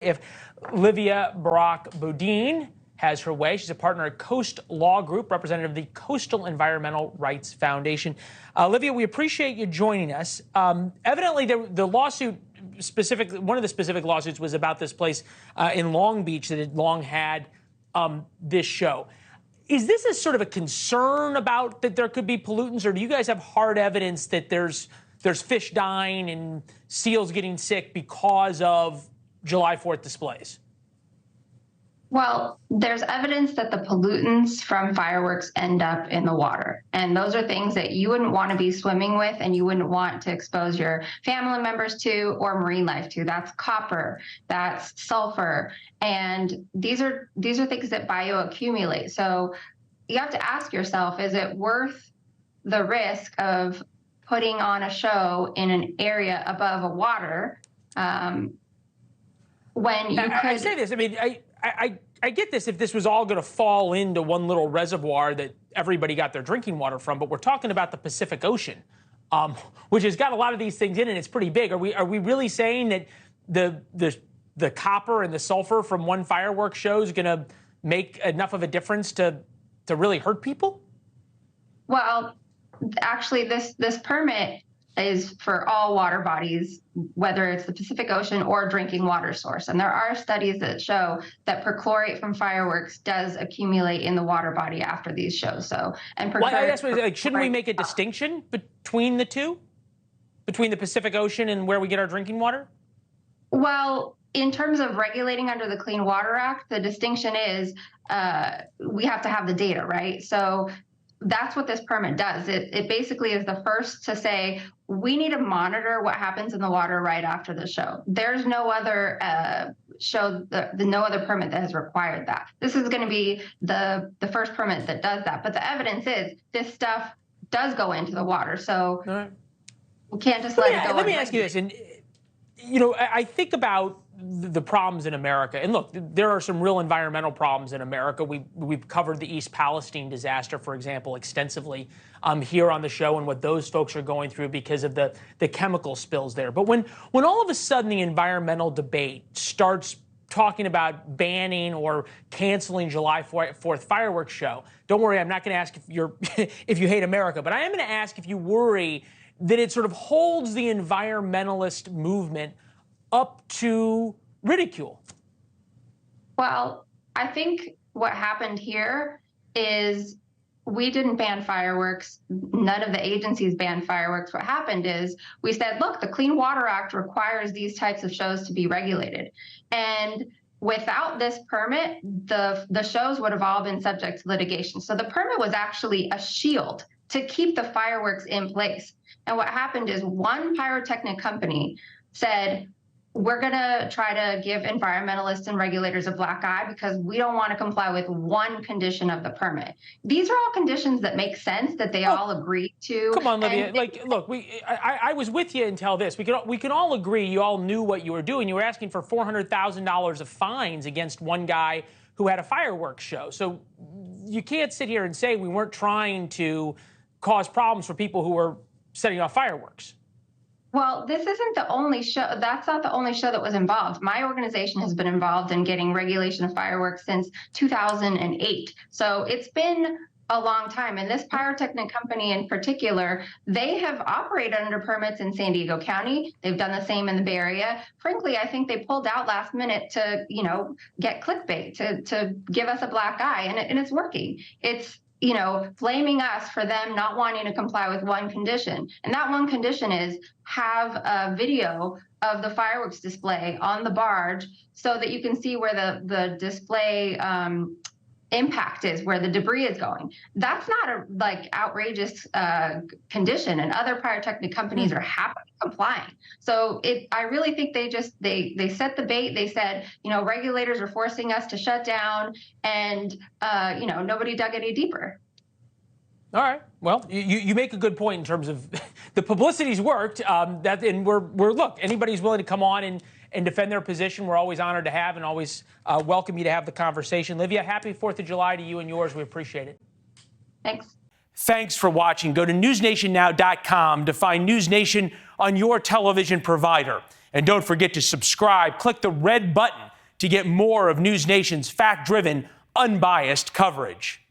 If Livia Borak Beaudin has her way. She's a partner at Coast Law Group, representative of the Coastal Environmental Rights Foundation. Livia, we appreciate you joining us. Evidently, the lawsuit, specifically, one of the specific lawsuits was about this place in Long Beach that had long had this show. Is this a sort of a concern about that there could be pollutants, or do you guys have hard evidence that there's fish dying and seals getting sick because of July 4th displays? Well, there's evidence that the pollutants from fireworks end up in the water. And those are things that you wouldn't want to be swimming with and you wouldn't want to expose your family members to or marine life to. That's copper, that's sulfur. And these are things that bioaccumulate. So you have to ask yourself, is it worth the risk of putting on a show in an area above a water when you could... I say this, I mean, I get this if this was all going to fall into one little reservoir that everybody got their drinking water from, but we're talking about the Pacific Ocean, which has got a lot of these things in it. It's pretty big. Are we really saying that the copper and the sulfur from one fireworks show is going to make enough of a difference to really hurt people? Well, actually, this permit is for all water bodies, whether it's the Pacific Ocean or a drinking water source. And there are studies that show that perchlorate from fireworks does accumulate in the water body after these shows. So, and shouldn't we make a distinction between the two, between the Pacific Ocean and where we get our drinking water? Well, in terms of regulating under the Clean Water Act, the distinction is we have to have the data, right? So that's what this permit does. It basically is the first to say, we need to monitor what happens in the water right after the show. There's no other no other permit that has required that. This is going to be the first permit that does that. But the evidence is this stuff does go into the water. So we can't just let it go. Let me ask you this. And, I think about the problems in America. And look, there are some real environmental problems in America. We've covered the East Palestine disaster, for example, extensively here on the show and what those folks are going through because of the chemical spills there. But when all of a sudden the environmental debate starts talking about banning or canceling July 4th fireworks show, don't worry, I'm not going to ask if you hate America, but I am going to ask if you worry that it sort of holds the environmentalist movement up to ridicule. Well, I think what happened here is we didn't ban fireworks. None of the agencies banned fireworks. What happened is we said, look, the Clean Water Act requires these types of shows to be regulated. And without this permit, the shows would have all been subject to litigation. So the permit was actually a shield to keep the fireworks in place. And what happened is one pyrotechnic company said, we're going to try to give environmentalists and regulators a black eye because we don't want to comply with one condition of the permit. These are all conditions that make sense, that they all agree to. Come on, Livia. Look, I was with you until this. We can all agree you all knew what you were doing. You were asking for $400,000 of fines against one guy who had a fireworks show. So you can't sit here and say we weren't trying to cause problems for people who were setting off fireworks. Well, this isn't the only show. That's not the only show that was involved. My organization has been involved in getting regulation of fireworks since 2008. So it's been a long time. And this pyrotechnic company in particular, they have operated under permits in San Diego County. They've done the same in the Bay Area. Frankly, I think they pulled out last minute to, get clickbait, to give us a black eye. And it's working. It's blaming us for them not wanting to comply with one condition. And that one condition is have a video of the fireworks display on the barge so that you can see where the display impact is, where the debris is going. That's not a outrageous condition, and other pyrotechnic companies are happily complying. So I really think they set the bait. They said, regulators are forcing us to shut down, and nobody dug any deeper. All right. Well, you make a good point in terms of the publicity's worked. And look, anybody's willing to come on and defend their position. We're always honored to have and always welcome you to have the conversation. Livia, happy 4th of July to you and yours. We appreciate it. Thanks. Thanks for watching. Go to newsnationnow.com to find NewsNation on your television provider. And don't forget to subscribe. Click the red button to get more of NewsNation's fact-driven, unbiased coverage.